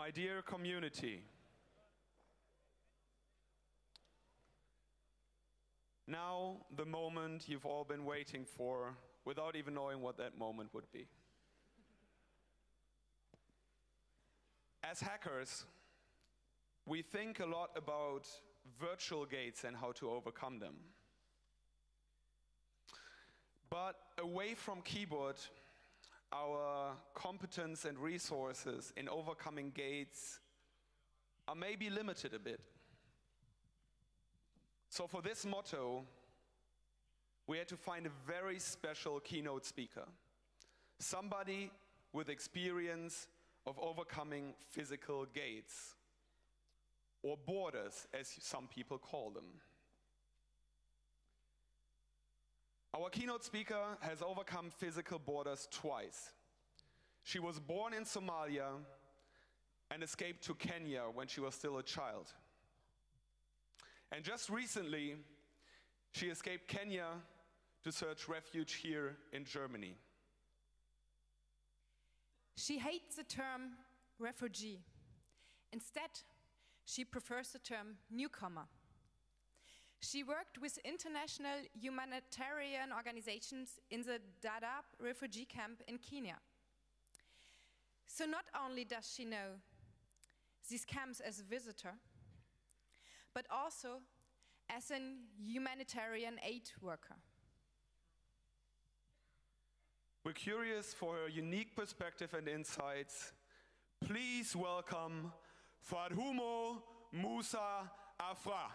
My dear community, now the moment you've all been waiting for without even knowing what that moment would be. As hackers, we think a lot about virtual gates and how to overcome them. But away from keyboard, our competence and resources in overcoming gates are maybe limited a bit. So for this motto, we had to find a very special keynote speaker. Somebody with experience of overcoming physical gates, or borders, as some people call them. Our keynote speaker has overcome physical borders twice. She was born in Somalia and escaped to Kenya when she was still a child. And just recently, she escaped Kenya to search refuge here in Germany. She hates the term refugee. Instead, she prefers the term newcomer. She worked with international humanitarian organizations in the Dadaab refugee camp in Kenya. So not only does she know these camps as a visitor, but also as an humanitarian aid worker. We're curious for her unique perspective and insights. Please welcome Fadhumo Musa Afra.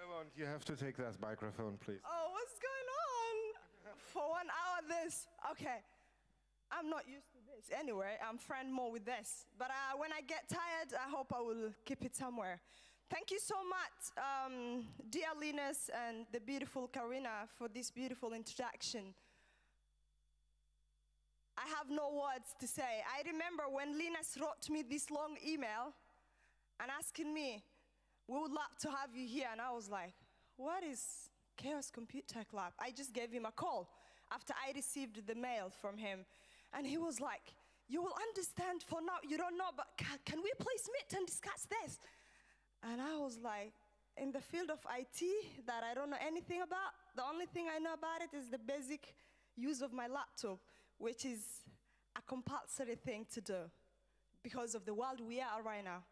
I won't. You have to take that microphone, please. Oh, what's going on? For 1 hour this. Okay. I'm not used to this. Anyway, I'm friend more with this. But when I get tired, I hope I will keep it somewhere. Thank you so much, dear Linus and the beautiful Karina, for this beautiful introduction. I have no words to say. I remember when Linus wrote me this long email and asking me, we would love to have you here. And I was like, what is Chaos Computer Club? I just gave him a call after I received the mail from him. And he was like, you will understand for now, you don't know, but can we please meet and discuss this? And I was like, in the field of IT that I don't know anything about, the only thing I know about it is the basic use of my laptop, which is a compulsory thing to do because of the world we are right now.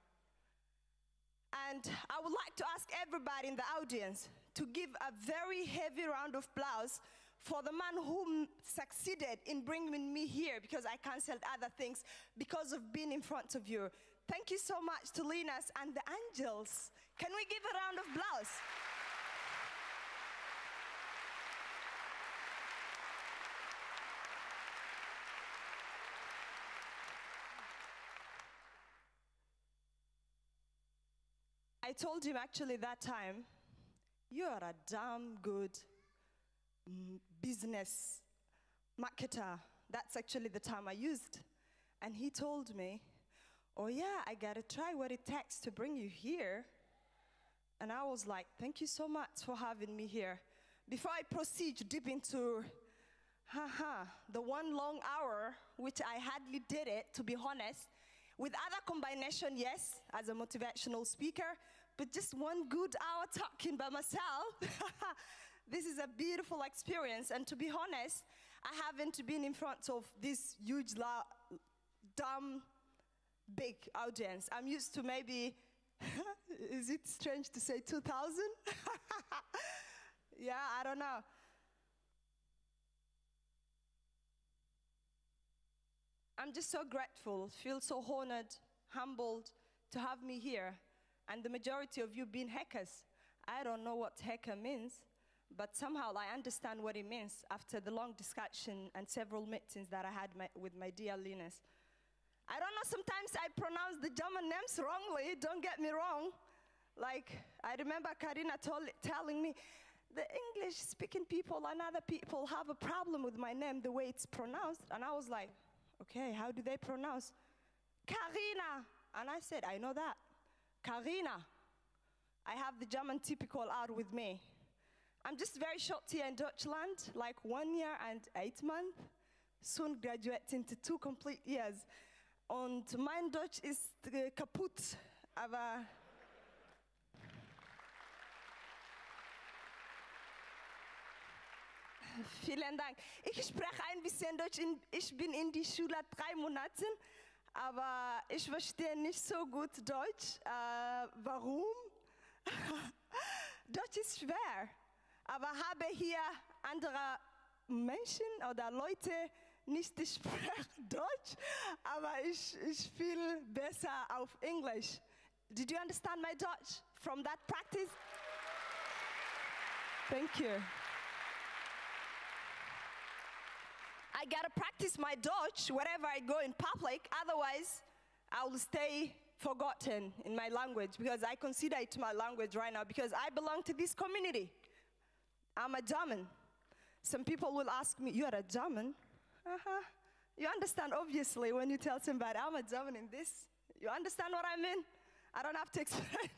And I would like to ask everybody in the audience to give a very heavy round of applause for the man who succeeded in bringing me here, because I canceled other things because of being in front of you. Thank you so much to Linus and the angels. Can we give a round of applause? I told him actually that time, you are a damn good business marketer. That's actually the term I used. And he told me, oh yeah, I gotta try what it takes to bring you here. And I was like, thank you so much for having me here. Before I proceed deep into the 1 long hour, which I hardly did it, to be honest, with other combination, yes, as a motivational speaker, but just 1 good hour talking by myself. This is a beautiful experience. And to be honest, I haven't been in front of this huge, dumb, big audience. I'm used to maybe, is it strange to say 2,000? Yeah, I don't know. I'm just so grateful, feel so honored, humbled to have me here, and the majority of you being hackers. I don't know what hacker means, but somehow I understand what it means after the long discussion and several meetings that I had with my dear Linus. I don't know, sometimes I pronounce the German names wrongly, don't get me wrong. Like, I remember Karina telling me, the English-speaking people and other people have a problem with my name, the way it's pronounced. And I was like, okay, how do they pronounce? Karina. And I said, I know that. Karina. I have the German typical R with me. I'm just very short here in Deutschland, like 1 year and 8 months. Soon graduate into 2 complete years. Und mein Deutsch ist kaputt, aber vielen Dank. Ich spreche ein bisschen Deutsch. Ich bin in die Schule 3 Monate, aber ich verstehe nicht so gut Deutsch. Warum? Deutsch ist schwer, aber habe hier andere Menschen oder Leute nicht sprechen Deutsch, aber ich viel besser auf Englisch. Did you understand my Dutch from that practice? Thank you. I gotta practice my Dutch wherever I go in public, otherwise I will stay forgotten in my language, because I consider it my language right now, because I belong to this community. I'm a German. Some people will ask me, you're a German? You understand, obviously, when you tell somebody, I'm a German in this. You understand what I mean? I don't have to explain.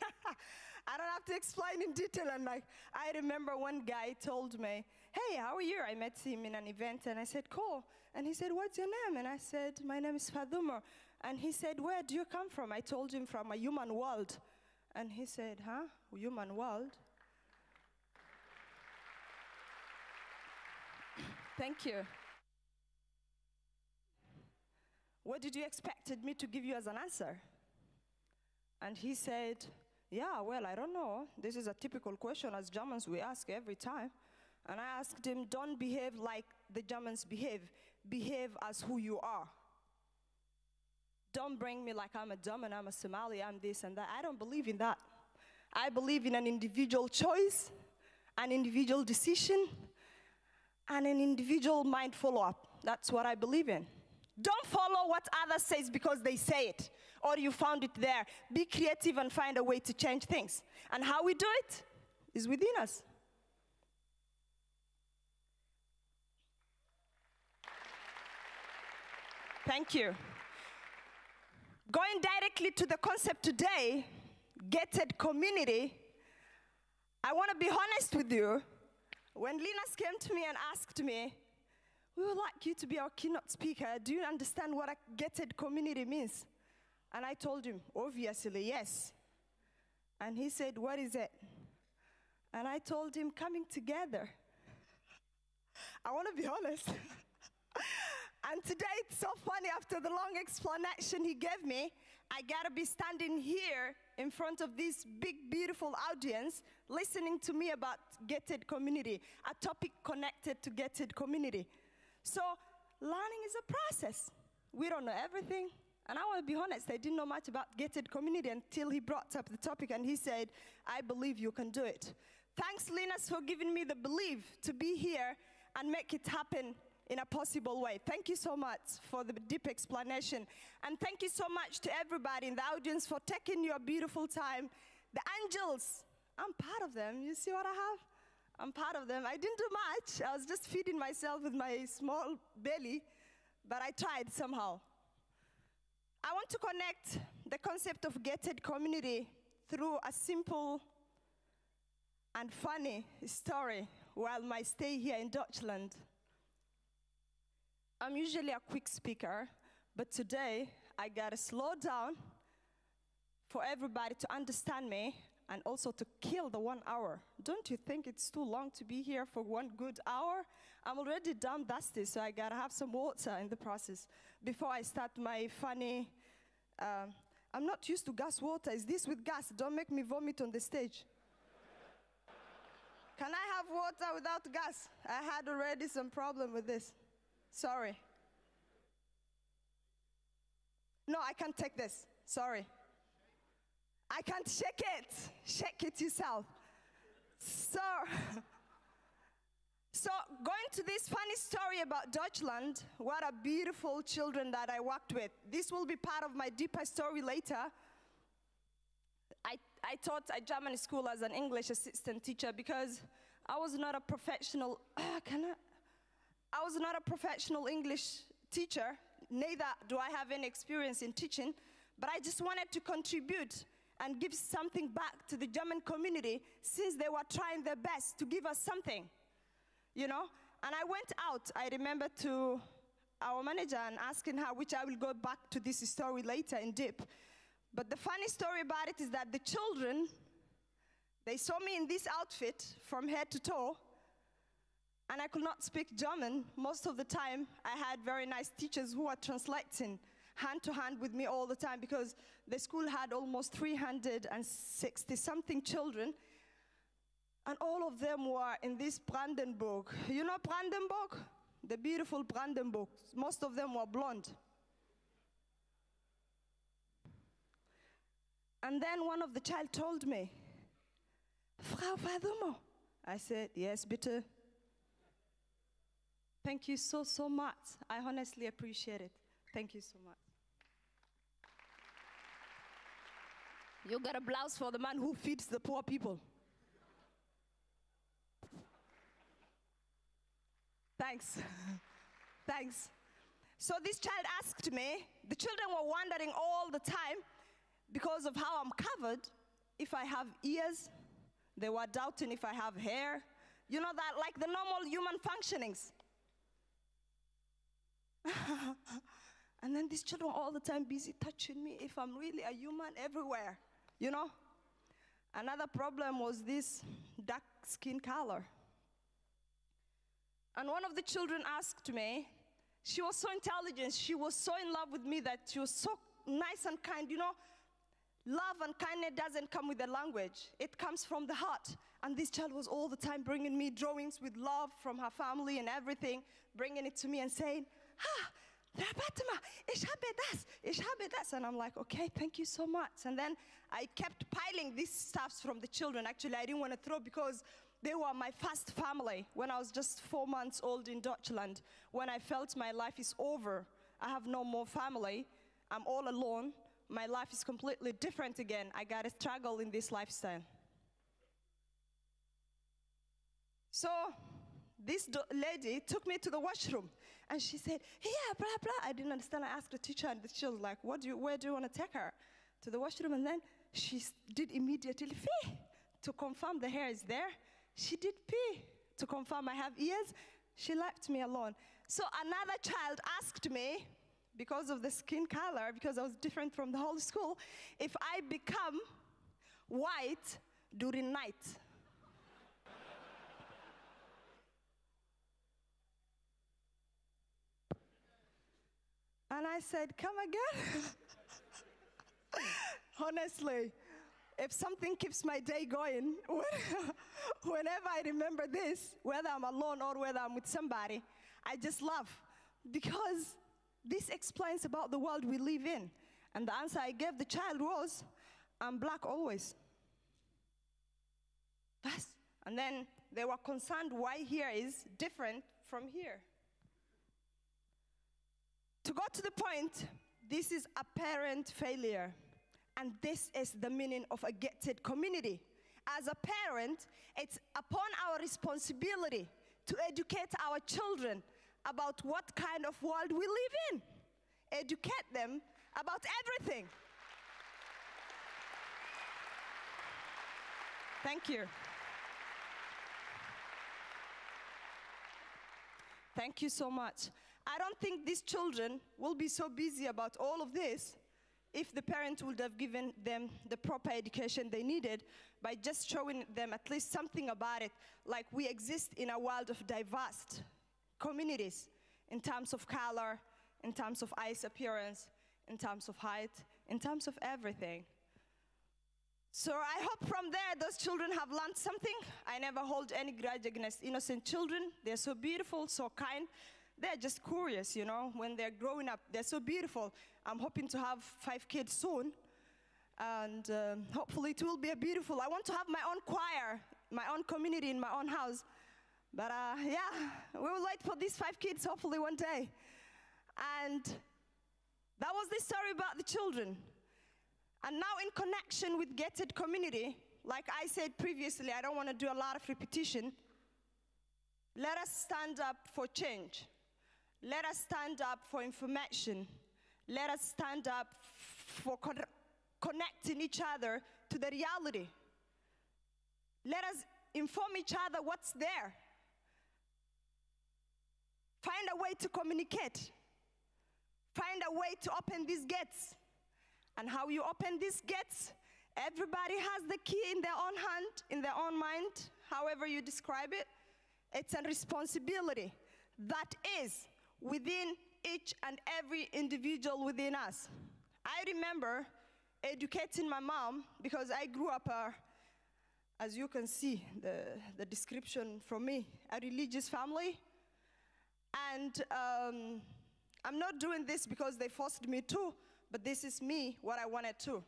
I don't have to explain in detail. And like, I remember one guy told me, hey, how are you? I met him in an event, and I said, cool. And he said, what's your name? And I said, my name is Fadumo. And he said, where do you come from? I told him from a human world. And he said, huh? Human world? Thank you. What did you expect me to give you as an answer? And he said, yeah, well, I don't know. This is a typical question as Germans we ask every time. And I asked him, don't behave like the Germans behave. Behave as who you are. Don't bring me like I'm a German, I'm a Somali, I'm this and that. I don't believe in that. I believe in an individual choice, an individual decision, and an individual mind follow-up. That's what I believe in. Don't follow what others say because they say it, or you found it there. Be creative and find a way to change things. And how we do it is within us. Thank you. Going directly to the concept today, gated community, I want to be honest with you. When Linus came to me and asked me, we would like you to be our keynote speaker, do you understand what a gated community means? And I told him, obviously, yes. And he said, what is it? And I told him, coming together. I want to be honest. And today it's so funny, after the long explanation he gave me, I gotta be standing here in front of this big, beautiful audience, listening to me about gated community, a topic connected to gated community. So learning is a process. We don't know everything. And I want to be honest, I didn't know much about gated community until he brought up the topic and he said, I believe you can do it. Thanks, Linus, for giving me the belief to be here and make it happen in a possible way. Thank you so much for the deep explanation. And thank you so much to everybody in the audience for taking your beautiful time. The angels, I'm part of them. You see what I have? I'm part of them. I didn't do much. I was just feeding myself with my small belly, but I tried somehow. I want to connect the concept of gated community through a simple and funny story while my stay here in Deutschland. I'm usually a quick speaker, but today I gotta slow down for everybody to understand me and also to kill the 1 hour. Don't you think it's too long to be here for 1 good hour? I'm already damn dusty, so I gotta have some water in the process before I start my funny, I'm not used to gas water. Is this with gas? Don't make me vomit on the stage. Can I have water without gas? I had already some problem with this. Sorry. I can't take this. Sorry. I can't shake it. Shake it yourself. So going to this funny story about Deutschland, what a beautiful children that I worked with. This will be part of my deeper story later. I taught at German school as an English assistant teacher because I was not a professional, I was not a professional English teacher, neither do I have any experience in teaching, but I just wanted to contribute and give something back to the German community since they were trying their best to give us something, you know? And I went out, I remember, to our manager and asking her, which I will go back to this story later in deep. But the funny story about it is that the children, they saw me in this outfit from head to toe, and I could not speak German most of the time. I had very nice teachers who were translating hand to hand with me all the time because the school had almost 360-something children, and all of them were in this Brandenburg. You know Brandenburg? The beautiful Brandenburg. Most of them were blonde. And then one of the child told me, Frau Fadumo. I said, yes, bitte. Thank you so, so much. I honestly appreciate it. Thank you so much. You got a blouse for the man who feeds the poor people. Thanks. Thanks. So this child asked me, the children were wondering all the time, because of how I'm covered, if I have ears. They were doubting if I have hair. You know that, like the normal human functionings. And then these children all the time busy touching me if I'm really a human everywhere, you know? Another problem was this dark skin color. And one of the children asked me, she was so intelligent, she was so in love with me that she was so nice and kind, you know? Love and kindness doesn't come with the language. It comes from the heart. And this child was all the time bringing me drawings with love from her family and everything, bringing it to me and saying, Fatima, ich habe das. And I'm like, okay, thank you so much. And then I kept piling these stuffs from the children. Actually, I didn't want to throw because they were my first family when I was just 4 months old in Deutschland. When I felt my life is over, I have no more family, I'm all alone. My life is completely different again. I got to struggle in this lifestyle. So this lady took me to the washroom, and she said, yeah, blah, blah. I didn't understand. I asked the teacher, and the teacher was like, where do you want to take her? To the washroom, and then she did immediately pee to confirm the hair is there. She did pee to confirm I have ears. She left me alone. So another child asked me, because of the skin color, because I was different from the whole school, if I become white during night. And I said, come again? Honestly, if something keeps my day going, whenever I remember this, whether I'm alone or whether I'm with somebody, I just laugh, because this explains about the world we live in. And the answer I gave the child was, I'm black always. That's, and then they were concerned why here is different from here. To go to the point, this is apparent failure. And this is the meaning of a gated community. As a parent, it's upon our responsibility to educate our children about what kind of world we live in. Educate them about everything. Thank you. Thank you so much. I don't think these children will be so busy about all of this if the parent would have given them the proper education they needed by just showing them at least something about it, like we exist in a world of diverse communities in terms of color, in terms of eyes appearance, in terms of height, in terms of everything. So I hope from there those children have learned something. I never hold any grudge against innocent children. They're so beautiful, so kind. They're just curious, you know, when they're growing up. They're so beautiful. I'm hoping to have 5 kids soon. And hopefully it will be a beautiful. I want to have my own choir, my own community in my own house. But yeah, we will wait for these 5 kids hopefully one day. And that was the story about the children. And now in connection with gated community, like I said previously, I don't want to do a lot of repetition. Let us stand up for change. Let us stand up for information. Let us stand up for connecting each other to the reality. Let us inform each other what's there. Find a way to communicate. Find a way to open these gates. And how you open these gates, everybody has the key in their own hand, in their own mind, however you describe it. It's a responsibility that is within each and every individual within us. I remember educating my mom because I grew up, as you can see, the description from me, a religious family. And I'm not doing this because they forced me to, but this is me, what I wanted to.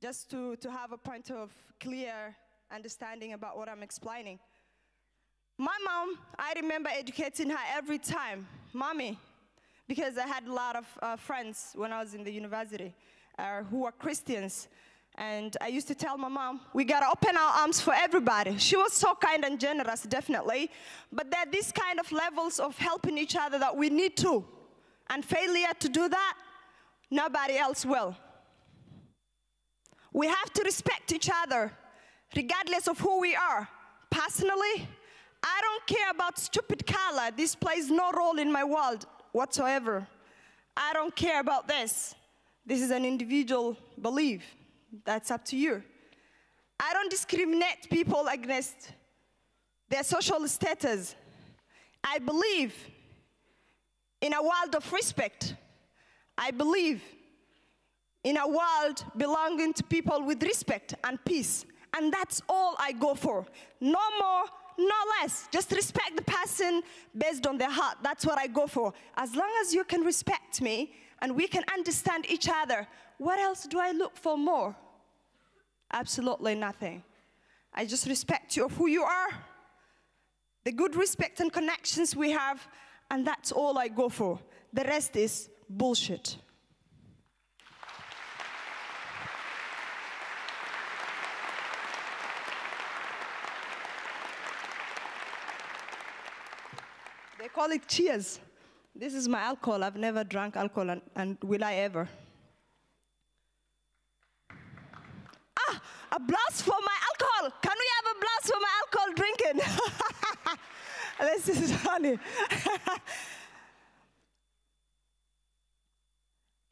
Just to have a point of clear understanding about what I'm explaining. My mom, I remember educating her every time, Mommy, because I had a lot of friends when I was in the university who were Christians. And I used to tell my mom, we gotta open our arms for everybody. She was so kind and generous, definitely. But there are these kind of levels of helping each other that we need to. And failure to do that, nobody else will. We have to respect each other, regardless of who we are. Personally, I don't care about stupid color. This plays no role in my world whatsoever. I don't care about this. This is an individual belief. That's up to you. I don't discriminate people against their social status. I believe in a world of respect. I believe in a world belonging to people with respect and peace. And that's all I go for. No more, no less. Just respect the person based on their heart. That's what I go for. As long as you can respect me and we can understand each other, what else do I look for more? Absolutely nothing. I just respect you of who you are, the good respect and connections we have, and that's all I go for. The rest is bullshit. They call it cheers. This is my alcohol. I've never drank alcohol, and will I ever? Applause for my alcohol. Can we have applause for my alcohol drinking? This is funny.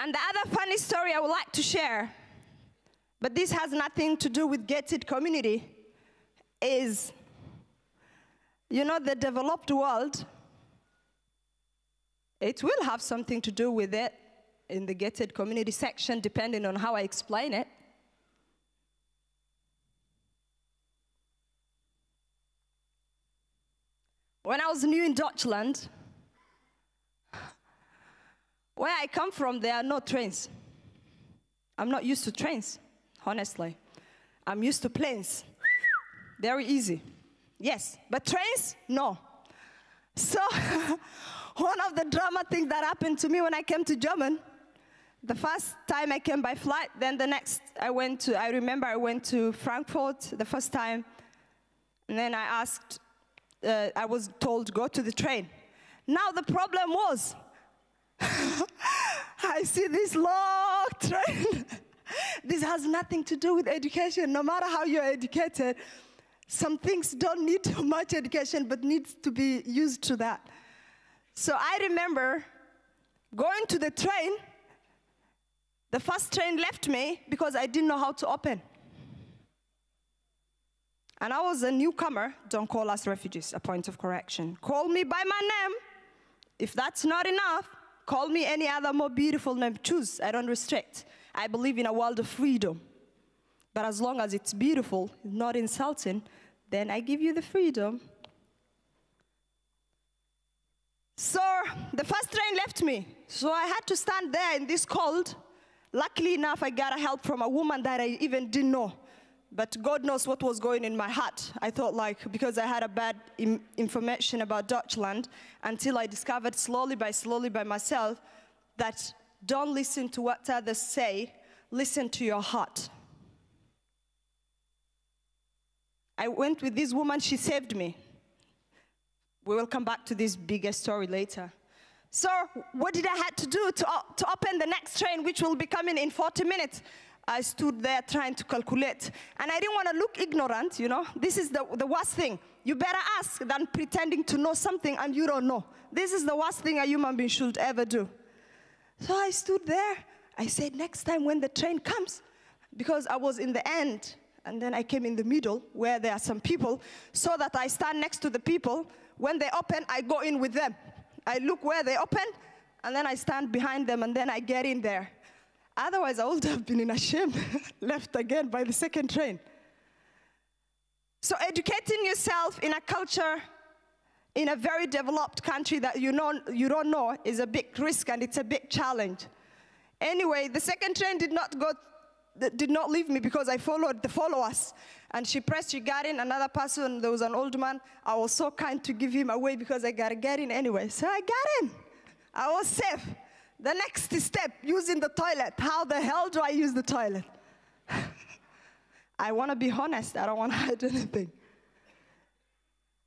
And the other funny story I would like to share, but this has nothing to do with gated community, is, you know, the developed world, it will have something to do with it in the gated community section, depending on how I explain it. When I was new in Deutschland, where I come from, there are no trains. I'm not used to trains, honestly. I'm used to planes. Very easy. Yes, but trains, no. So one of the drama things that happened to me when I came to Germany, the first time I came by flight, then the next I remember I went to Frankfurt the first time, and then I was told, go to the train. Now the problem was, I see this long train. This has nothing to do with education. No matter how you're educated, some things don't need too much education, but needs to be used to that. So I remember going to the train. The first train left me because I didn't know how to open. And I was a newcomer. Don't call us refugees, a point of correction. Call me by my name. If that's not enough, call me any other more beautiful name. Choose, I don't restrict. I believe in a world of freedom. But as long as it's beautiful, not insulting, then I give you the freedom. So the first train left me. So I had to stand there in this cold. Luckily enough, I got help from a woman that I even didn't know. But God knows what was going in my heart. I thought because I had a bad information about Deutschland, until I discovered slowly by myself that don't listen to what others say, listen to your heart. I went with this woman, she saved me. We will come back to this bigger story later. So what did I have to do to open the next train, which will be coming in 40 minutes? I stood there trying to calculate. And I didn't want to look ignorant, you know. This is the worst thing. You better ask than pretending to know something and you don't know. This is the worst thing a human being should ever do. So I stood there. I said, next time when the train comes, because I was in the end, and then I came in the middle where there are some people, so that I stand next to the people. When they open, I go in with them. I look where they open, and then I stand behind them, and then I get in there. Otherwise, I would have been in a shame, left again by the second train. So educating yourself in a culture, in a very developed country that you don't know is a big risk, and it's a big challenge. Anyway, the second train did not leave me because I followed the followers. And she got in, another person, there was an old man. I was so kind to give him away because I got to get in anyway. So I got in. I was safe. The next step, using the toilet. How the hell do I use the toilet? I want to be honest. I don't want to hide anything.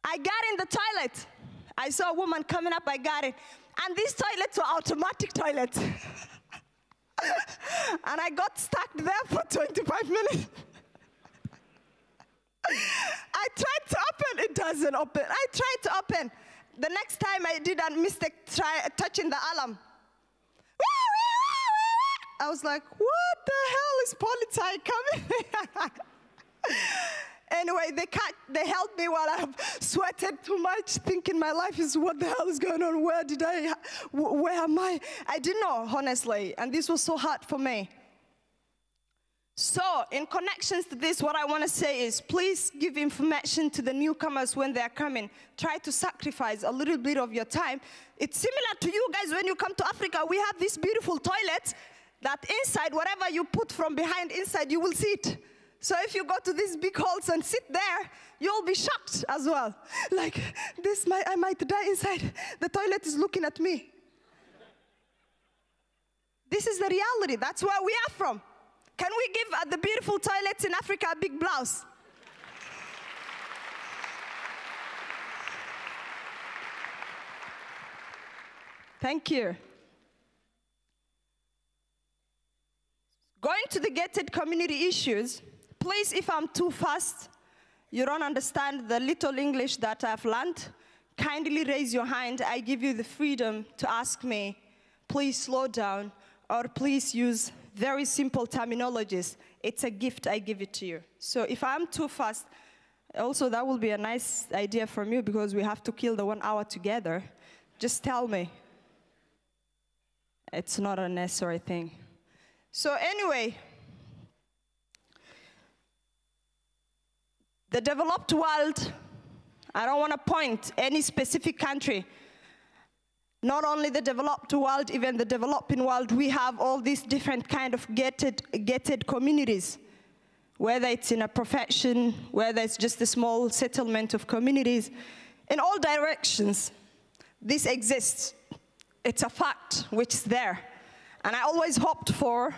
I got in the toilet. I saw a woman coming up. I got in. And these toilets were automatic toilets. And I got stuck there for 25 minutes. I tried to open, it doesn't open. I tried to open. The next time I did a mistake, touching the alarm. I was like, what the hell is police coming? Anyway, they helped me while I sweated too much, thinking my life is, what the hell is going on? Where am I? I didn't know, honestly, and this was so hard for me. So, in connections to this, what I want to say is, please give information to the newcomers when they are coming. Try to sacrifice a little bit of your time. It's similar to you guys when you come to Africa. We have these beautiful toilets that inside, whatever you put from behind inside, you will see it. So if you go to these big halls and sit there, you'll be shocked as well. Like, I might die inside. The toilet is looking at me. This is the reality. That's where we are from. Can we give the beautiful toilets in Africa a big blouse? Thank you. Going to the gated community issues, please, if I'm too fast, you don't understand the little English that I've learned, kindly raise your hand. I give you the freedom to ask me, please slow down, or please use very simple terminologies. It's a gift, I give it to you. So if I'm too fast, also that will be a nice idea from you because we have to kill the 1 hour together. Just tell me. It's not a necessary thing. So anyway, the developed world, I don't want to point any specific country. Not only the developed world, even the developing world, we have all these different kind of gated communities. Whether it's in a profession, whether it's just a small settlement of communities, in all directions, this exists. It's a fact which is there. And I always hoped for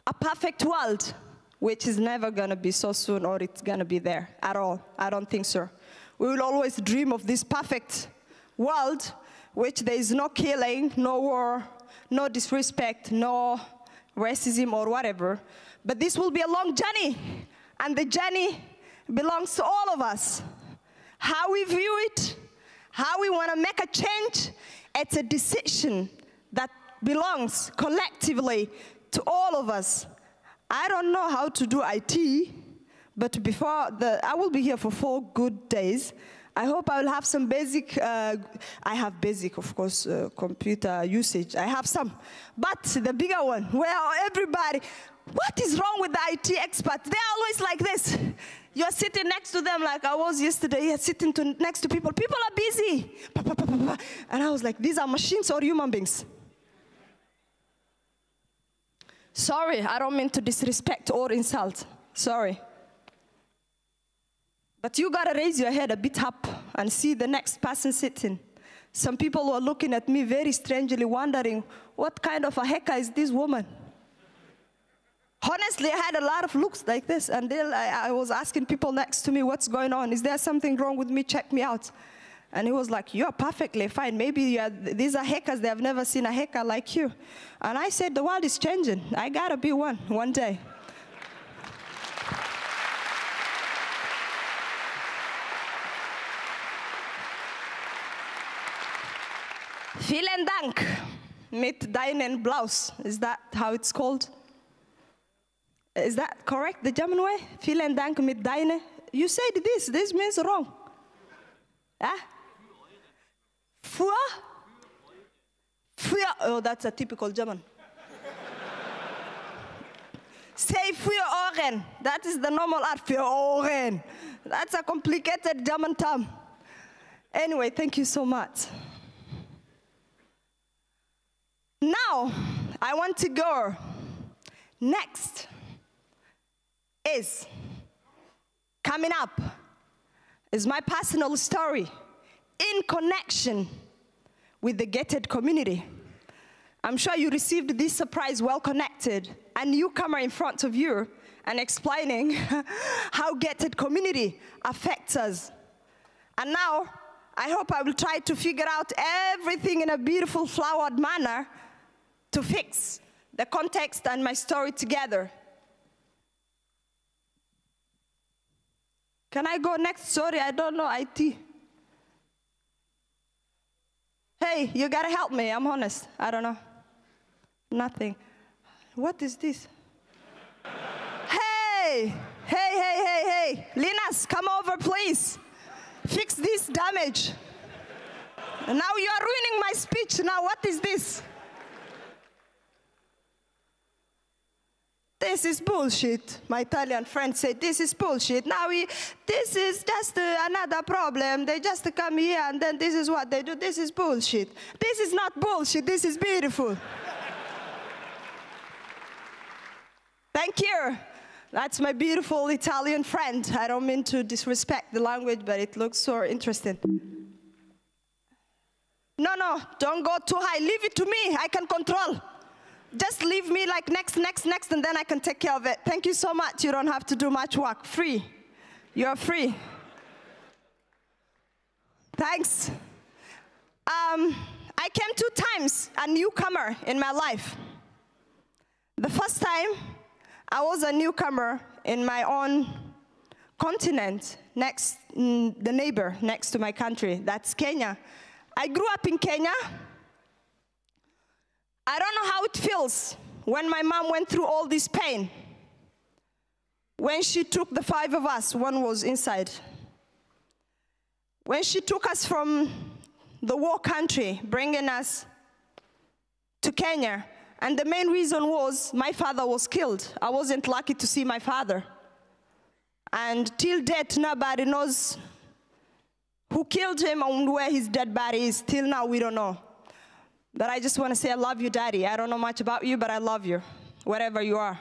a perfect world, which is never going to be so soon or it's going to be there at all. I don't think so. We will always dream of this perfect world, which there is no killing, no war, no disrespect, no racism or whatever. But this will be a long journey, and the journey belongs to all of us. How we view it, how we want to make a change, it's a decision that belongs collectively to all of us. I don't know how to do IT, but I will be here for 4 good days. I hope I will have some basic, I have basic, of course, computer usage. I have some. But the bigger one, where everybody, What is wrong with the IT experts? They're always like this. You're sitting next to them like I was yesterday, sitting next to people. People are busy. And I was like, these are machines or human beings? Sorry, I don't mean to disrespect or insult. Sorry. But you gotta raise your head a bit up and see the next person sitting. Some people were looking at me very strangely, wondering, what kind of a hacker is this woman? Honestly, I had a lot of looks like this, and then I was asking people next to me, what's going on? Is there something wrong with me? Check me out. And he was like, you're perfectly fine. Maybe these are hackers. They have never seen a hacker like you. And I said, the world is changing. I gotta be one day. Vielen Dank mit deinen Blouse. Is that how it's called? Is that correct, the German way? Vielen Dank mit deine. You said this. This means wrong. Huh? Für? Oh, that's a typical German. Say für Ohren. That is the normal art. Für Ohren. That's a complicated German term. Anyway, thank you so much. Now, I want to go. Next is coming up is my personal story in connection with the gated community. I'm sure you received this surprise well-connected, a newcomer in front of you and explaining how gated community affects us. And now, I hope I will try to figure out everything in a beautiful flowered manner to fix the context and my story together. Can I go next? Sorry, I don't know IT. Hey, you gotta help me, I'm honest. I don't know. Nothing. What is this? Hey! Hey! Linus, come over, please. Fix this damage. Now you are ruining my speech. Now what is this? This is bullshit. My Italian friend said, this is bullshit. Now this is just another problem. They just come here and then this is what they do. This is bullshit. This is not bullshit. This is beautiful. Thank you. That's my beautiful Italian friend. I don't mean to disrespect the language, but it looks so interesting. No, don't go too high. Leave it to me. I can control. Just leave me like next, and then I can take care of it. Thank you so much. You don't have to do much work. Free. You're free. Thanks. I came 2 times a newcomer in my life. The first time, I was a newcomer in my own continent, the neighbor next to my country. That's Kenya. I grew up in Kenya. I don't know how it feels when my mom went through all this pain. When she took the 5 of us, one was inside. When she took us from the war country, bringing us to Kenya, and the main reason was my father was killed. I wasn't lucky to see my father. And till death, nobody knows who killed him and where his dead body is. Till now, we don't know. But I just want to say I love you, Daddy. I don't know much about you, but I love you, wherever you are.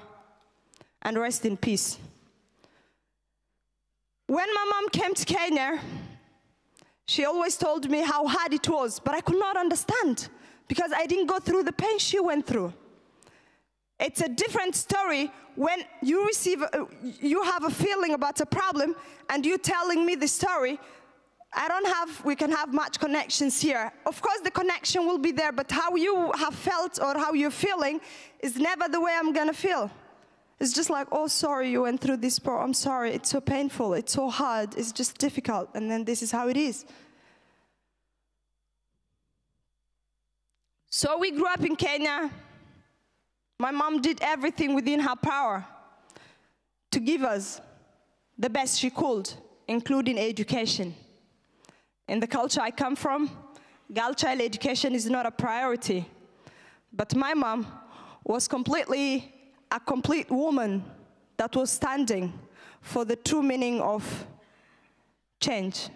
And rest in peace. When my mom came to Kenya, she always told me how hard it was, but I could not understand because I didn't go through the pain she went through. It's a different story when you have a feeling about a problem and you telling me the story. We can have much connections here. Of course, the connection will be there, but how you have felt or how you're feeling is never the way I'm gonna feel. It's just like, oh, sorry, you went through this part. I'm sorry, it's so painful, it's so hard, it's just difficult, and then this is how it is. So we grew up in Kenya. My mom did everything within her power to give us the best she could, including education. In the culture I come from, girl child education is not a priority. But my mom was completely a complete woman that was standing for the true meaning of change.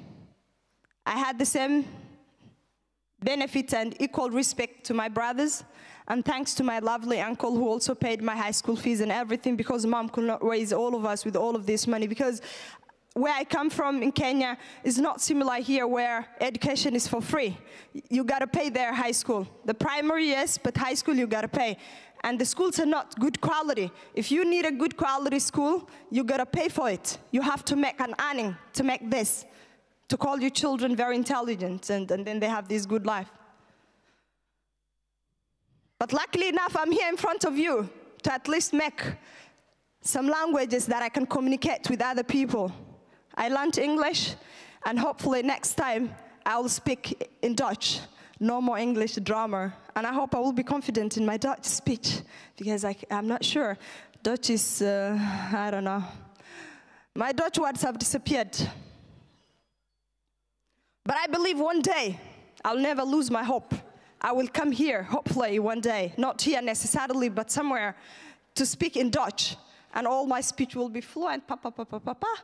I had the same benefit and equal respect to my brothers, and thanks to my lovely uncle who also paid my high school fees and everything, because mom could not raise all of us with all of this money, because where I come from in Kenya is not similar here where education is for free. You gotta pay their high school. The primary, yes, but high school you gotta pay. And the schools are not good quality. If you need a good quality school, you gotta pay for it. You have to make an earning to make this, to call your children very intelligent, and then they have this good life. But luckily enough, I'm here in front of you to at least make some languages that I can communicate with other people. I learned English, and hopefully next time I will speak in Dutch. No more English drama. And I hope I will be confident in my Dutch speech, because I'm not sure. Dutch is, I don't know. My Dutch words have disappeared. But I believe one day I'll never lose my hope. I will come here, hopefully one day, not here necessarily, but somewhere, to speak in Dutch, and all my speech will be fluent. Pa, pa, pa, pa, pa, pa.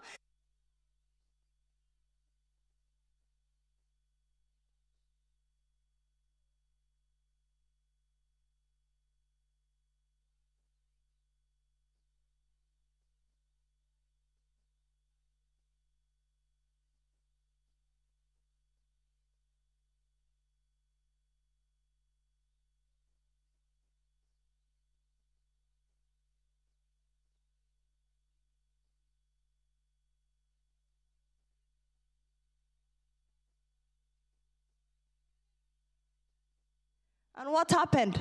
And what happened?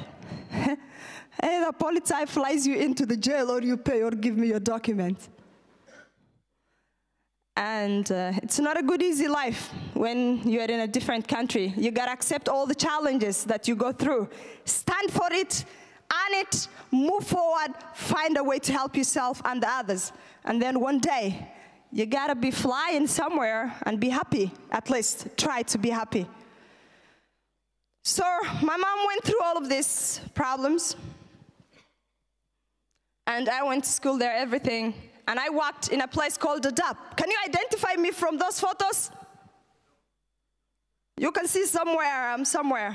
Either police flies you into the jail, or you pay, or give me your documents. And it's not a good, easy life when you're in a different country. You gotta accept all the challenges that you go through. Stand for it, earn it, move forward, find a way to help yourself and the others. And then one day, you gotta be flying somewhere and be happy, at least try to be happy. So my mom went through all of these problems, and I went to school there, everything, and I worked in a place called Dadaab. Can you identify me from those photos? You can see somewhere, I'm somewhere.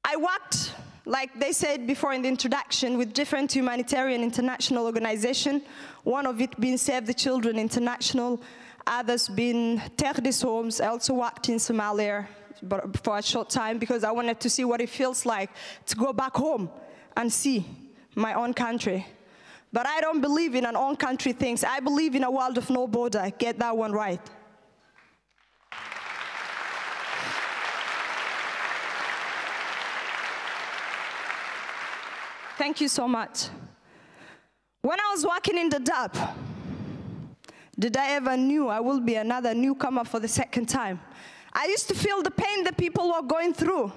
I worked, like they said before in the introduction, with different humanitarian international organizations, one of it being Save the Children International, others being Terdes Homes. I also worked in Somalia, but for a short time, because I wanted to see what it feels like to go back home and see my own country. But I don't believe in an own country things. I believe in a world of no border. Get that one right. Thank you so much. When I was working in Dadaab, did I ever knew I will be another newcomer for the second time? I used to feel the pain that people were going through.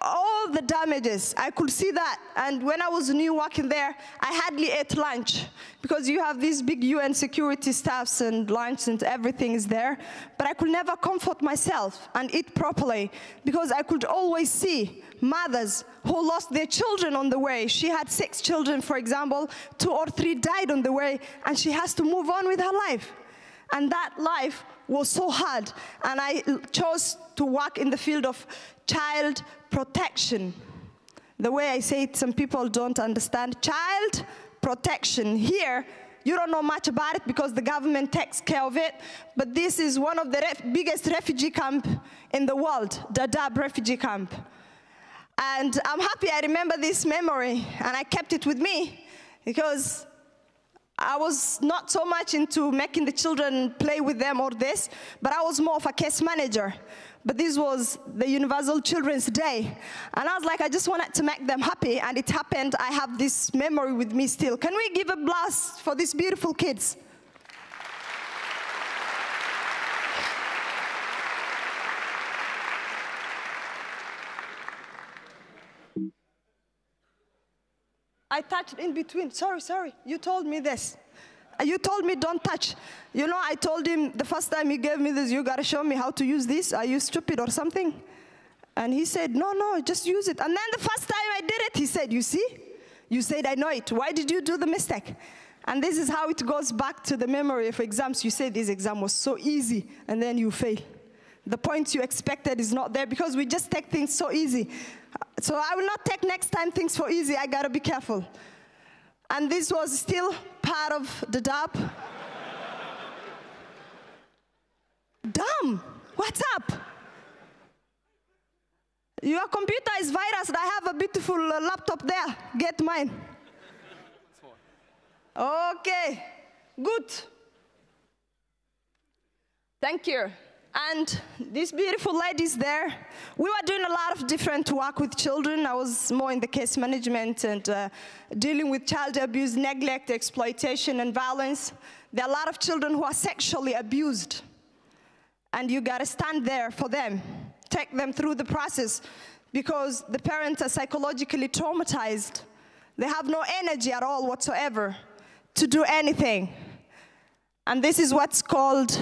All the damages, I could see that. And when I was new working there, I hardly ate lunch, because you have these big UN security staffs and lunch and everything is there. But I could never comfort myself and eat properly, because I could always see mothers who lost their children on the way. She had 6 children, for example, 2 or 3 died on the way, and she has to move on with her life. And that life was so hard, and I chose to work in the field of child protection. The way I say it, some people don't understand. Child protection. Here, you don't know much about it because the government takes care of it, but this is one of the biggest refugee camps in the world, Dadaab refugee camp. And I'm happy I remember this memory, and I kept it with me, because I was not so much into making the children play with them or this, but I was more of a case manager. But this was the Universal Children's Day. And I was like, I just wanted to make them happy, and it happened. I have this memory with me still. Can we give a blast for these beautiful kids? I touched in between. Sorry. You told me this. You told me don't touch. You know, I told him the first time he gave me this, you gotta show me how to use this. Are you stupid or something? And he said, no, just use it. And then the first time I did it, he said, you see? You said, I know it. Why did you do the mistake? And this is how it goes back to the memory of exams. You say this exam was so easy, and then you fail. The point you expected is not there because we just take things so easy. So I will not take next time things for easy. I got to be careful. And this was still part of the DAP. Damn, what's up? Your computer is virus. I have a beautiful laptop there. Get mine. Okay, good. Thank you. And these beautiful ladies there, we were doing a lot of different work with children. I was more in the case management and dealing with child abuse, neglect, exploitation, and violence. There are a lot of children who are sexually abused. And you gotta stand there for them. Take them through the process because the parents are psychologically traumatized. They have no energy at all whatsoever to do anything. And this is what's called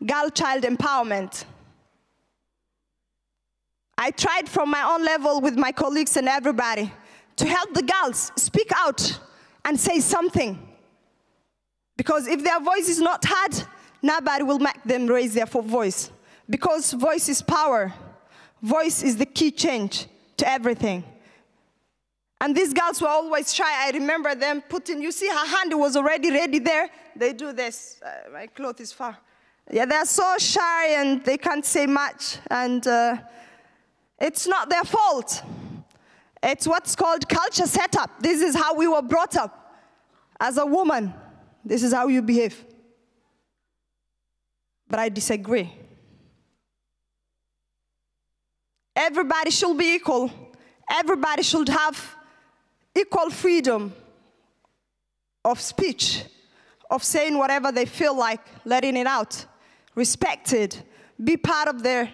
girl-child empowerment. I tried from my own level with my colleagues and everybody to help the girls speak out and say something. Because if their voice is not heard, nobody will make them raise their voice. Because voice is power. Voice is the key change to everything. And these girls were always shy. I remember them putting, you see her hand was already ready there. They do this. My cloth is far. Yeah, they're so shy and they can't say much. And it's not their fault. It's what's called culture setup. This is how we were brought up. As a woman, this is how you behave. But I disagree. Everybody should be equal. Everybody should have equal freedom of speech, of saying whatever they feel like, letting it out, respected, be part of their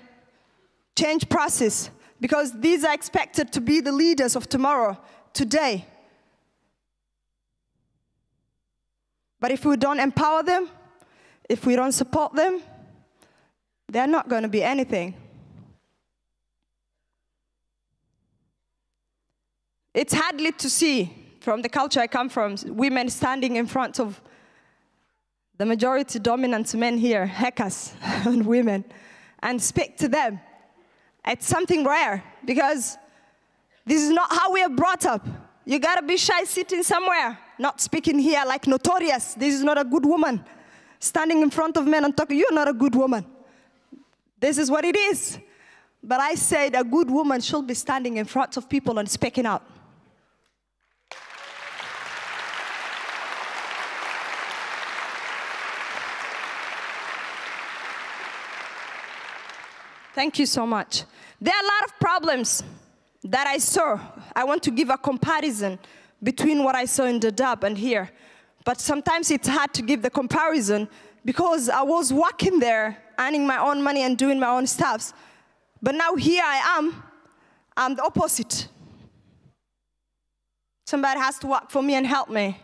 change process, because these are expected to be the leaders of tomorrow, today. But if we don't empower them, if we don't support them, they're not going to be anything. It's hardly to see, from the culture I come from, women standing in front of the majority dominant men here, hackers and women, and speak to them. It's something rare, because this is not how we are brought up. You gotta be shy sitting somewhere, not speaking here like notorious. This is not a good woman. Standing in front of men and talking, you're not a good woman. This is what it is. But I said a good woman should be standing in front of people and speaking out. Thank you so much. There are a lot of problems that I saw. I want to give a comparison between what I saw in the DAB and here. But sometimes it's hard to give the comparison because I was working there, earning my own money and doing my own stuff. But now here I'm the opposite. Somebody has to work for me and help me.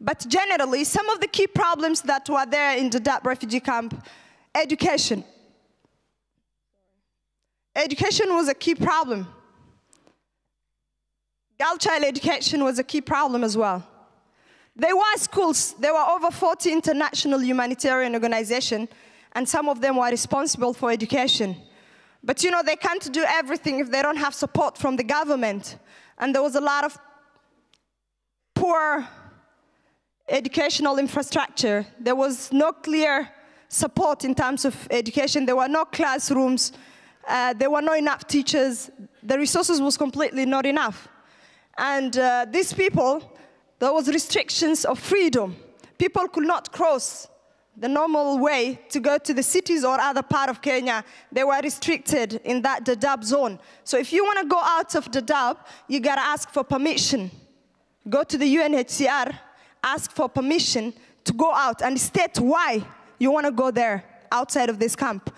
But generally, some of the key problems that were there in the DAB refugee camp, education. Education was a key problem. Girl child education was a key problem as well. There were schools, there were over 40 international humanitarian organizations, and some of them were responsible for education. But you know, they can't do everything if they don't have support from the government. And there was a lot of poor educational infrastructure. There was no clear support in terms of education. There were no classrooms. There were not enough teachers. The resources was completely not enough. And these people, there was restrictions of freedom. People could not cross the normal way to go to the cities or other part of Kenya. They were restricted in that Dadaab zone. So if you want to go out of Dadaab, you got to ask for permission. Go to the UNHCR, ask for permission to go out and state why you want to go there outside of this camp.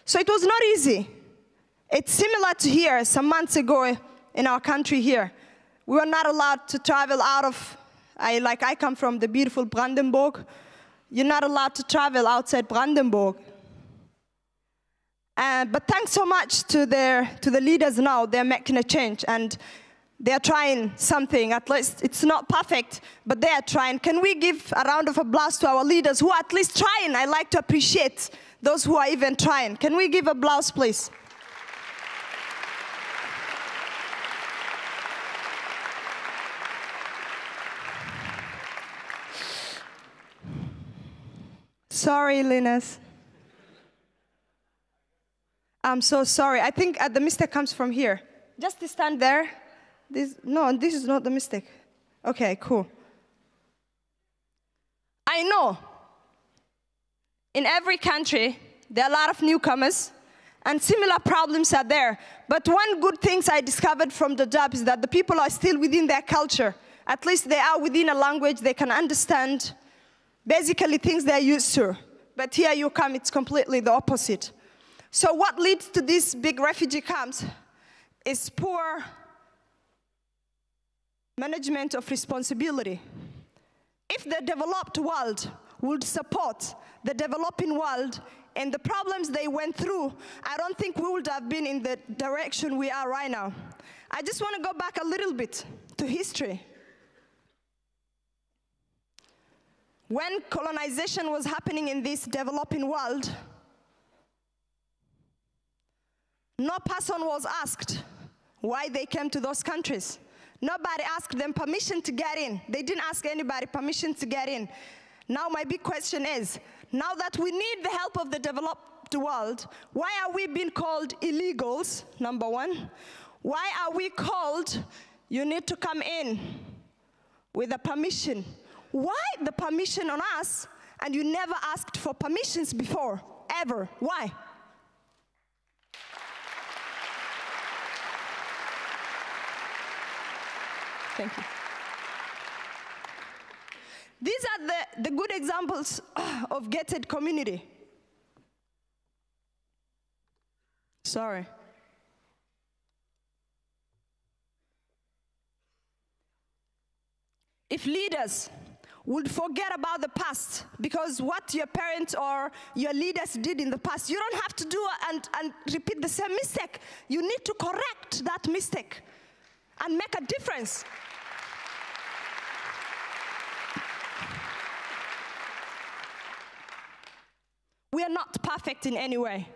So it was not easy. It's similar to here, some months ago in our country here. We were not allowed to travel out of, I come from the beautiful Brandenburg. You're not allowed to travel outside Brandenburg. But thanks so much to the leaders now. They're making a change, and they're trying something. At least it's not perfect, but they are trying. Can we give a round of applause to our leaders who are at least trying? I like to appreciate those who are even trying. Can we give applause, please? Sorry, Linus. I'm so sorry. I think the mistake comes from here. Just to stand there. No, this is not the mistake. Okay, cool. I know in every country there are a lot of newcomers and similar problems are there. But one good thing I discovered from the job is that the people are still within their culture. At least they are within a language they can understand. Basically things they're used to. But here you come, it's completely the opposite. So what leads to these big refugee camps is poor management of responsibility. If the developed world would support the developing world and the problems they went through, I don't think we would have been in the direction we are right now. I just want to go back a little bit to history. When colonization was happening in this developing world, no person was asked why they came to those countries. Nobody asked them permission to get in. They didn't ask anybody permission to get in. Now my big question is, now that we need the help of the developed world, why are we being called illegals, number one? Why are we called, you need to come in with a permission? Why the permission on us, and you never asked for permissions before, ever? Why? Thank you. These are the good examples of gated community. Sorry. If leaders would forget about the past, because what your parents or your leaders did in the past, you don't have to do and repeat the same mistake. You need to correct that mistake and make a difference. We are not perfect in any way.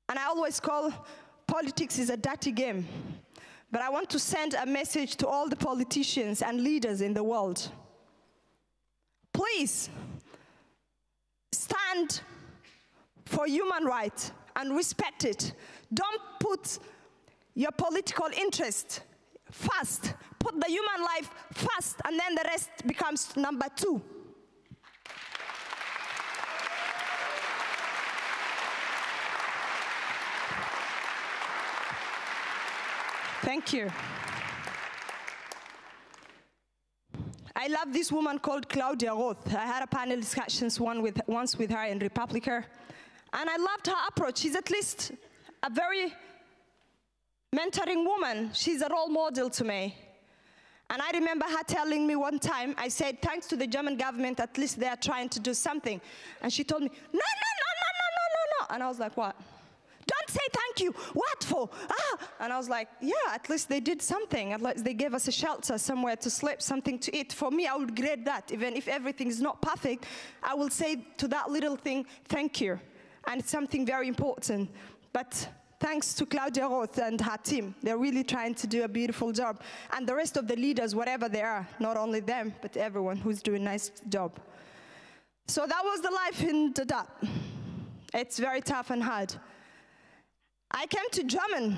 And I always call politics is a dirty game. But I want to send a message to all the politicians and leaders in the world. Please, stand for human rights and respect it. Don't put your political interest first. Put the human life first, and then the rest becomes number two. Thank you. I love this woman called Claudia Roth. I had a panel discussions once with her in Republica, and I loved her approach. She's at least a very mentoring woman. She's a role model to me. And I remember her telling me one time, I said, thanks to the German government, at least they are trying to do something. And she told me, no. And I was like, what? Don't say thank you. What for? And I was like, yeah, at least they did something. At least they gave us a shelter, somewhere to sleep, something to eat. For me, I would grade that. Even if everything is not perfect, I will say to that little thing, thank you. And it's something very important. But thanks to Claudia Roth and her team, they're really trying to do a beautiful job. And the rest of the leaders, whatever they are, not only them, but everyone who's doing a nice job. So that was the life in Dadaab. It's very tough and hard. I came to Germany,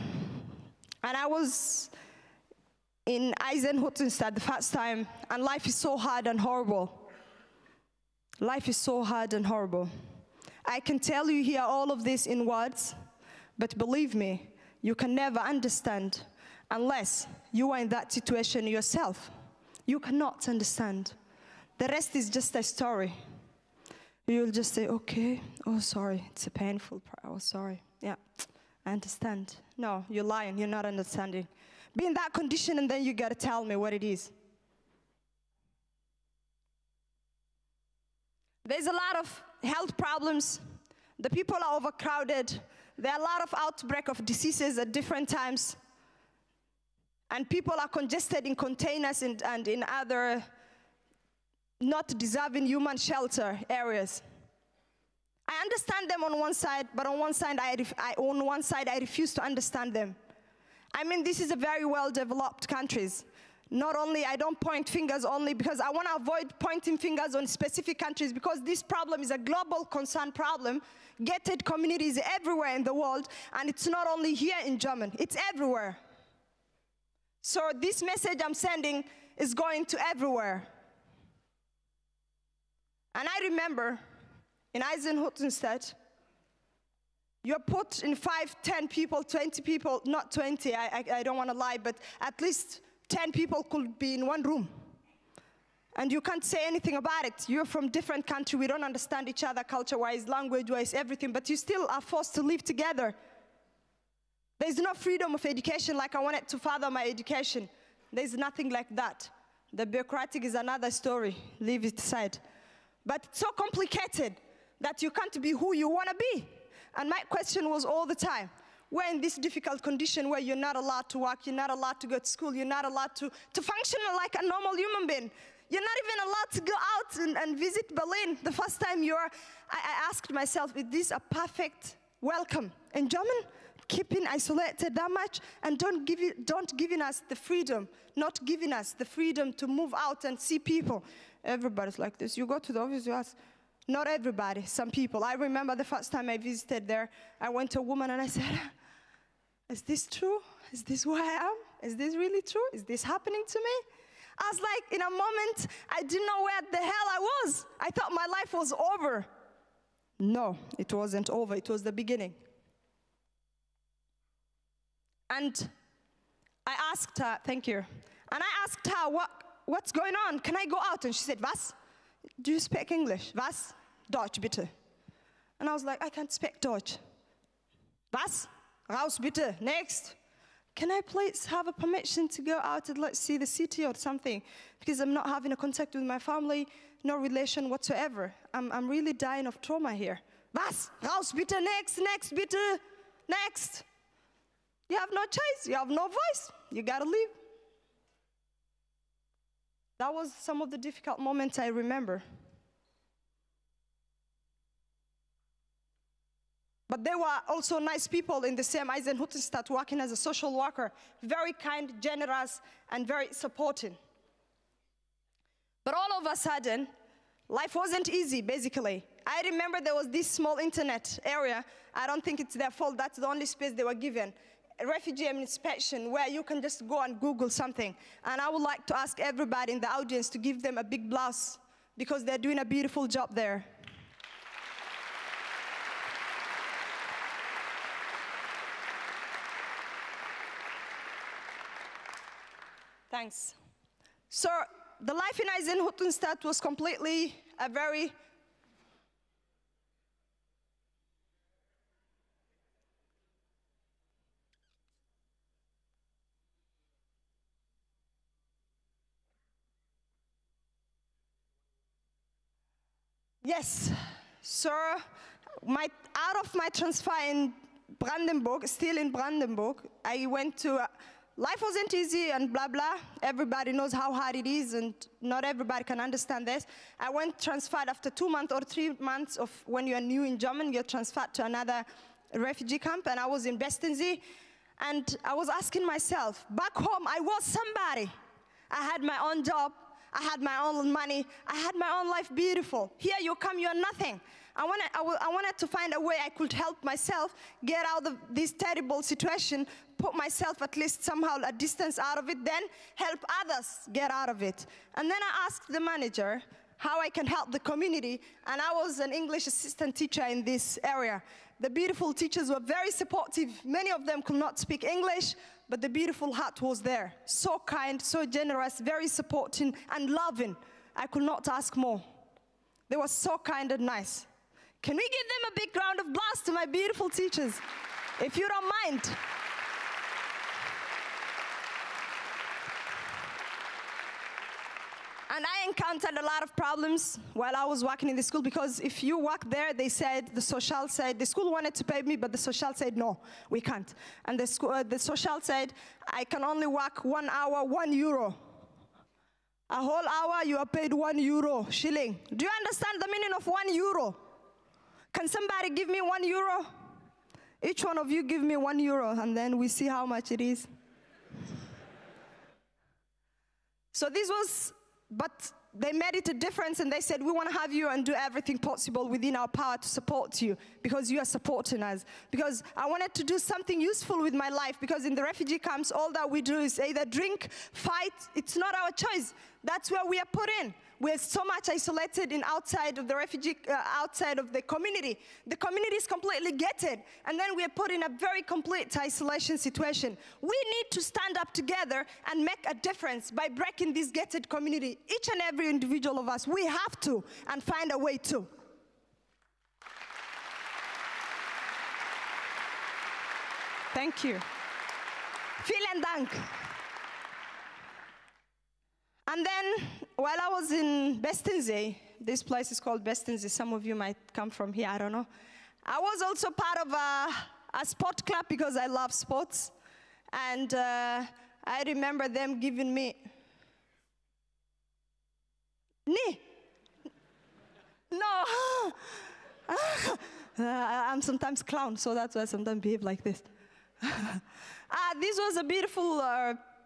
and I was in Eisenhüttenstadt the first time, and life is so hard and horrible. Life is so hard and horrible. I can tell you here all of this in words, but believe me, you can never understand unless you are in that situation yourself. You cannot understand. The rest is just a story. You'll just say, okay, oh, sorry, it's a painful part, oh, sorry, yeah. I understand. No, you're lying. You're not understanding. Be in that condition, and then you got to tell me what it is. There's a lot of health problems. The people are overcrowded. There are a lot of outbreak of diseases at different times. And people are congested in containers and in other not deserving human shelter areas. I understand them on one side, but on one side I refuse to understand them. I mean, this is a very well-developed countries. Not only, I don't point fingers only because I want to avoid pointing fingers on specific countries, because this problem is a global concern problem. Gated communities everywhere in the world, and it's not only here in Germany, it's everywhere. So this message I'm sending is going to everywhere. And I remember in Eisenhüttenstadt, you're put in 5, 10 people, 20 people, not 20, I don't want to lie, but at least 10 people could be in one room. And you can't say anything about it. You're from different country, we don't understand each other culture-wise, language-wise, everything, but you still are forced to live together. There's no freedom of education like I wanted to further my education. There's nothing like that. The bureaucratic is another story, leave it aside. But it's so complicated that you can't be who you want to be. And my question was all the time, we're in this difficult condition where you're not allowed to work, you're not allowed to go to school, you're not allowed to function like a normal human being. You're not even allowed to go out and visit Berlin. The first time I asked myself, is this a perfect welcome in German? Keeping isolated that much and don't giving us the freedom, not giving us the freedom to move out and see people. Everybody's like this. You go to the office, you ask. Not everybody, some people. I remember the first time I visited there, I went to a woman and I said, is this true? Is this who I am? Is this really true? Is this happening to me? I was like, in a moment, I didn't know where the hell I was. I thought my life was over. No, it wasn't over. It was the beginning. And I asked her, thank you. And I asked her, what's going on? Can I go out? And she said, was? Do you speak English? Was? Deutsch, bitte. And I was like, I can't speak Deutsch. Was? Raus, bitte. Next. Can I please have a permission to go out and let's see the city or something? Because I'm not having a contact with my family, no relation whatsoever. I'm really dying of trauma here. Was? Raus, bitte. Next, bitte. Next. You have no choice. You have no voice. You gotta leave. That was some of the difficult moments I remember. But there were also nice people in the same Eisenhüttenstadt working as a social worker, very kind, generous, and very supporting. But all of a sudden, life wasn't easy, basically. I remember there was this small internet area. I don't think it's their fault. That's the only space they were given. A refugee inspection where you can just go and Google something. And I would like to ask everybody in the audience to give them a big applause because they're doing a beautiful job there. Thanks. So the life in Eisenhüttenstadt was completely a very Yes, so out of my transfer in Brandenburg, still in Brandenburg, I went to, life wasn't easy and blah, blah. Everybody knows how hard it is and not everybody can understand this. I went transferred after 2 months or 3 months of when you're new in Germany, you're transferred to another refugee camp, and I was in Bestensee. And I was asking myself, back home, I was somebody. I had my own job. I had my own money. I had my own life beautiful. Here you come, you're nothing. I wanted to find a way I could help myself get out of this terrible situation, put myself at least somehow a distance out of it, then help others get out of it. And then I asked the manager how I can help the community, and I was an English assistant teacher in this area. The beautiful teachers were very supportive. Many of them could not speak English, but the beautiful heart was there. So kind, so generous, very supporting and loving. I could not ask more. They were so kind and nice. Can we give them a big round of applause to my beautiful teachers, if you don't mind? And I encountered a lot of problems while I was working in the school, because if you work there, they said, the school wanted to pay me, but the social said, no, we can't. And the social said, I can only work 1 hour, €1. A whole hour, you are paid €1, shilling. Do you understand the meaning of €1? Can somebody give me €1? Each one of you give me €1, and then we see how much it is. So this was, but they made it a difference, and they said, we want to have you and do everything possible within our power to support you, because you are supporting us. Because I wanted to do something useful with my life, because in the refugee camps, all that we do is either drink, fight. It's not our choice. That's where we are put in. We're so much isolated outside of the refugee, outside of the community. The community is completely gated, and then we are put in a very complete isolation situation. We need to stand up together and make a difference by breaking this gated community. Each and every individual of us, we have to, and find a way to. Thank you. Vielen Dank. And then, while I was in Bestensee, this place is called Bestensee, some of you might come from here, I don't know. I was also part of a sport club, because I love sports. And I remember them giving me, no. I'm sometimes clown, so that's why I sometimes behave like this. This was a beautiful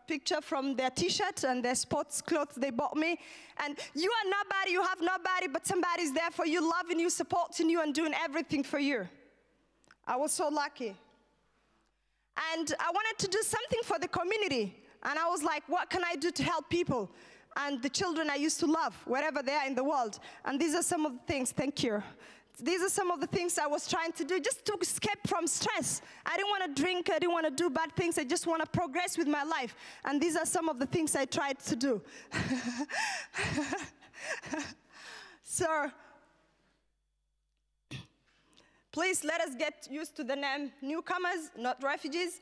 picture from their t-shirt and their sports clothes they bought me. And you are nobody, you have nobody, but somebody's there for you, loving you, supporting you, and doing everything for you. I was so lucky. And I wanted to do something for the community. And I was like, what can I do to help people? And the children I used to love, wherever they are in the world. And these are some of the things, thank you. These are some of the things I was trying to do just to escape from stress. I didn't want to drink, I didn't want to do bad things, I just want to progress with my life. And these are some of the things I tried to do. So, please let us get used to the name newcomers, not refugees.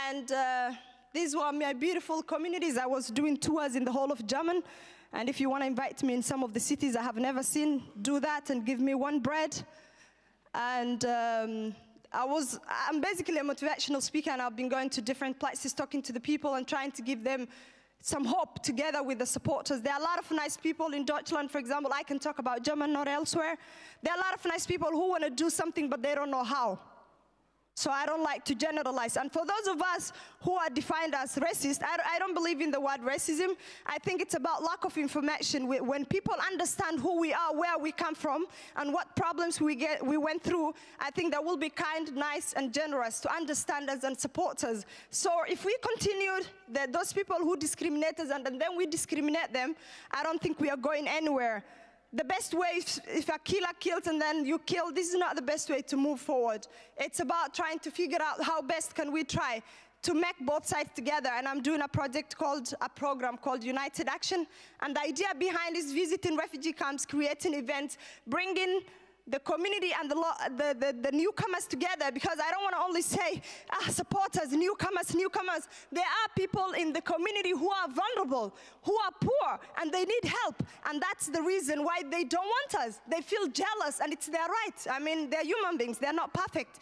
And these were my beautiful communities. I was doing tours in the whole of Germany. And if you want to invite me in some of the cities I have never seen, do that and give me one bread. And I'm basically a motivational speaker, and I've been going to different places, talking to the people and trying to give them some hope together with the supporters. There are a lot of nice people in Deutschland, for example. I can talk about Germany, not elsewhere. There are a lot of nice people who want to do something, but they don't know how. So I don't like to generalize. And for those of us who are defined as racist, I don't believe in the word racism. I think it's about lack of information. When people understand who we are, where we come from, and what problems we went through, I think they will be kind, nice, and generous to understand us and support us. So if we continue, those people who discriminate us and then we discriminate them, I don't think we are going anywhere. The best way, if a killer kills and then you kill, this is not the best way to move forward. It's about trying to figure out how best can we try to make both sides together. And I'm doing a program called United Action. And the idea behind is visiting refugee camps, creating events, bringing the community and the newcomers together, because I don't want to only say supporters, newcomers. There are people in the community who are vulnerable, who are poor, and they need help. And that's the reason why they don't want us. They feel jealous, and it's their right. I mean, they're human beings. They're not perfect.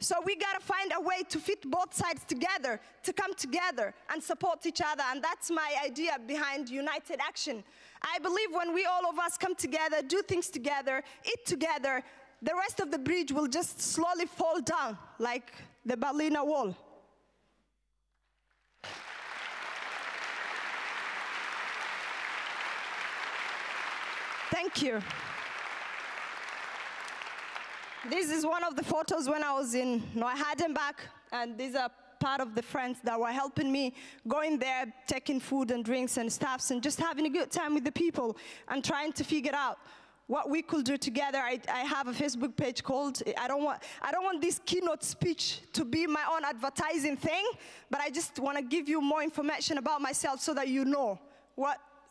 So we got to find a way to fit both sides together, to come together and support each other. And that's my idea behind United Action. I believe when all of us come together, do things together, eat together, the rest of the bridge will just slowly fall down like the Berlin Wall. Thank you. This is one of the photos when I was in Neuhardenbach, and these are part of the friends that were helping me going there, taking food and drinks and stuffs, and just having a good time with the people and trying to figure out what we could do together. I have a Facebook page called, I don't want this keynote speech to be my own advertising thing, but I just want to give you more information about myself so that you know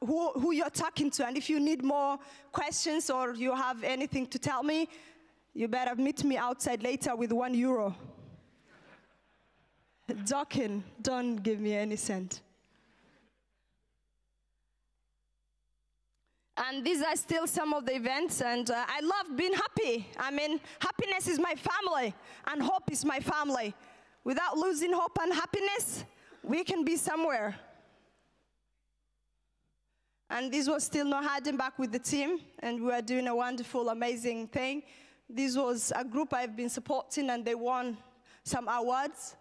who you're talking to. And if you need more questions or you have anything to tell me, you better meet me outside later with €1. Joking, don't give me any cent. And these are still some of the events, and I love being happy. I mean, happiness is my family, and hope is my family. Without losing hope and happiness, we can be somewhere. And this was still not hiding back with the team, and we are doing a wonderful, amazing thing. This was a group I've been supporting, and they won some awards.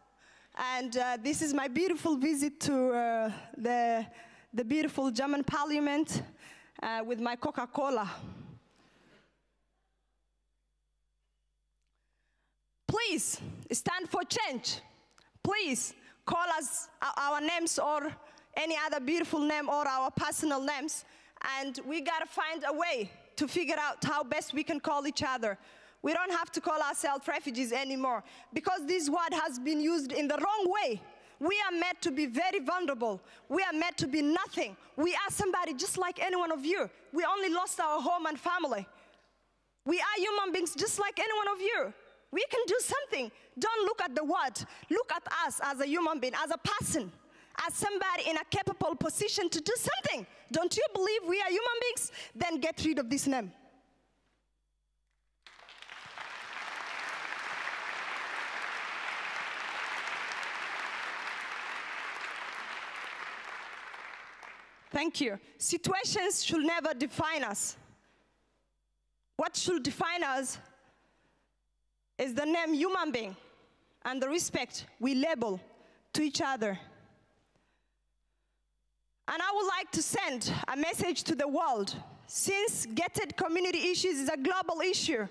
And this is my beautiful visit to the beautiful German parliament with my Coca-Cola. Please stand for change. Please call us our names or any other beautiful name or our personal names. And we gotta find a way to figure out how best we can call each other. We don't have to call ourselves refugees anymore, because this word has been used in the wrong way. We are meant to be very vulnerable. We are meant to be nothing. We are somebody just like any one of you. We only lost our home and family. We are human beings just like any one of you. We can do something. Don't look at the word. Look at us as a human being, as a person, as somebody in a capable position to do something. Don't you believe we are human beings? Then get rid of this name. Thank you. Situations should never define us. What should define us is the name human being and the respect we label to each other. And I would like to send a message to the world. Since gated community issues is a global issue,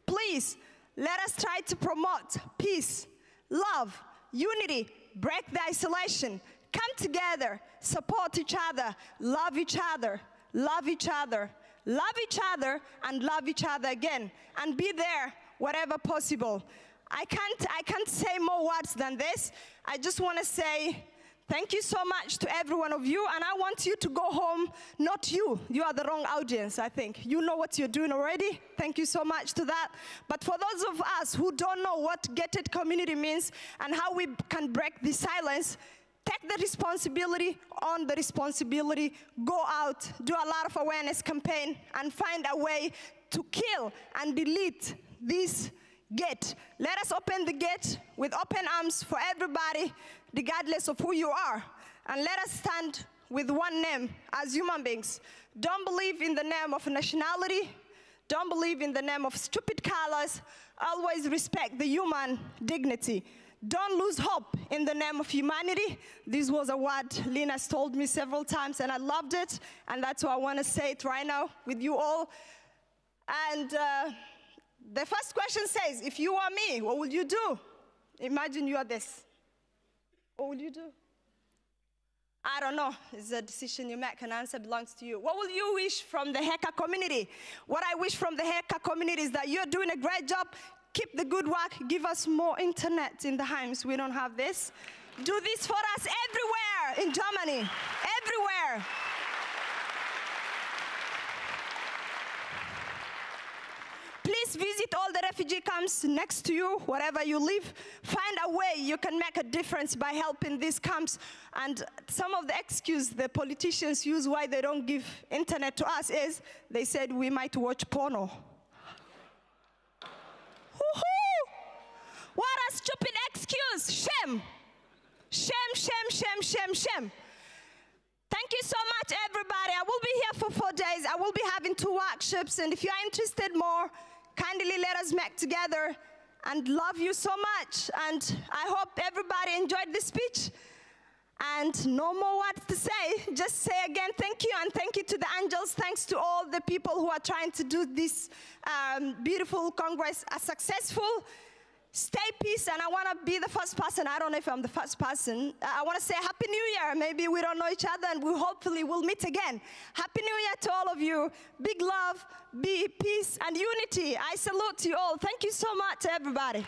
please let us try to promote peace, love, unity, break the isolation, come together, support each other, love each other, love each other, love each other, and love each other again, and be there wherever possible. I can't say more words than this. I just want to say thank you so much to every one of you, and I want you to go home. Not you. You are the wrong audience, I think. You know what you're doing already. Thank you so much to that. But for those of us who don't know what gated community means and how we can break the silence, take the responsibility, own the responsibility, go out, do a lot of awareness campaign, and find a way to kill and delete this gate. Let us open the gate with open arms for everybody, regardless of who you are. And let us stand with one name as human beings. Don't believe in the name of nationality. Don't believe in the name of stupid colors. Always respect the human dignity. Don't lose hope in the name of humanity. This was a word Lina's told me several times, and I loved it. And that's why I want to say it right now with you all. And the first question says, if you are me, what would you do? Imagine you are this. What would you do? I don't know. It's a decision you make. An answer belongs to you. What will you wish from the hacker community? What I wish from the hacker community is that you're doing a great job. Keep the good work. Give us more internet in the homes. We don't have this. Do this for us everywhere in Germany. Everywhere. Please visit all the refugee camps next to you, wherever you live. Find a way you can make a difference by helping these camps. And some of the excuse the politicians use why they don't give internet to us is they said we might watch porno. Woohoo! What a stupid excuse! Shame! Shame, shame, shame, shame, shame. Thank you so much, everybody. I will be here for 4 days. I will be having 2 workshops, and if you are interested more, kindly let us make together, and love you so much. And I hope everybody enjoyed this speech. And no more words to say. Just say again thank you, and thank you to the angels. Thanks to all the people who are trying to do this beautiful Congress successful. Stay peace, and I want to be the first person. I don't know if I'm the first person. I want to say Happy New Year. Maybe we don't know each other, and we hopefully will meet again. Happy New Year to all of you. Big love, peace, and unity. I salute you all. Thank you so much, everybody.